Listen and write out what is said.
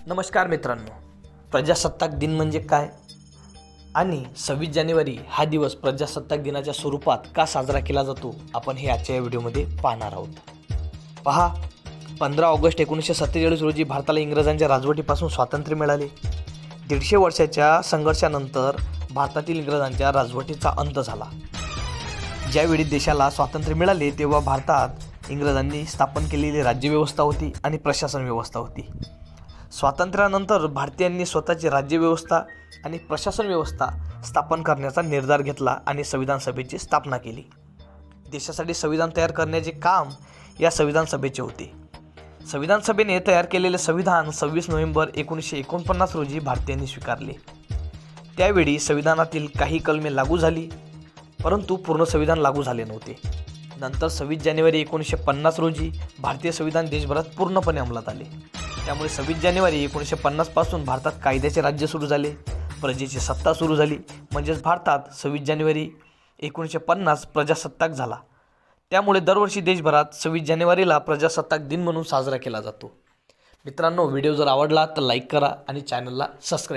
नमस्कार मित्रांनो, प्रजासत्ताक दिन म्हणजे काय आणि 26 जानेवारी हा दिवस प्रजासत्ताक दिनाच्या स्वरूपात का साजरा केला जातो आपण हे आजच्या या व्हिडिओमध्ये पाहणार आहोत। पहा, 15 ऑगस्ट 1947 रोजी भारताला इंग्रजांच्या राजवटीपासून स्वातंत्र्य मिळाले। 150 वर्षाच्या संघर्षानंतर भारतातील इंग्रजांच्या राजवटीचा अंत झाला। ज्यावेळी देशाला स्वातंत्र्य मिळाले तेव्हा भारतात इंग्रजांनी स्थापन केलेली राज्यव्यवस्था होती आणि प्रशासन व्यवस्था होती। स्वातंत्र्यानंतर भारतीयांनी स्वतःची राज्यव्यवस्था आणि प्रशासन व्यवस्था स्थापन करण्याचा निर्धार घेतला आणि संविधान सभेची स्थापना केली। देशासाठी संविधान तयार करण्याचे काम या संविधान सभेचे होते। संविधान सभेने तयार केलेले संविधान 26 नोव्हेंबर 1949 रोजी भारतीयांनी स्वीकारले। त्यावेळी संविधानातील काही कलमे लागू झाली, परंतु पूर्ण संविधान लागू झाले नव्हते। नंतर 26 जानेवारी 1950 रोजी भारतीय संविधान देशभरात पूर्णपणे अंमलात आले। त्यामुळे 26 जानेवारी 1950 पासून भारतात कायद्याचे राज्य सुरू झाले, प्रजेची सत्ता सुरू झाली। म्हणजेच भारतात 26 जानेवारी 1950 प्रजासत्ताक झाला। त्यामुळे दरवर्षी देशभरात 26 जानेवारीला प्रजासत्ताक दिन म्हणून साजरा केला जातो। मित्रांनो, व्हिडिओ जर आवडला तर लाईक करा आणि चॅनलला सबस्क्राईब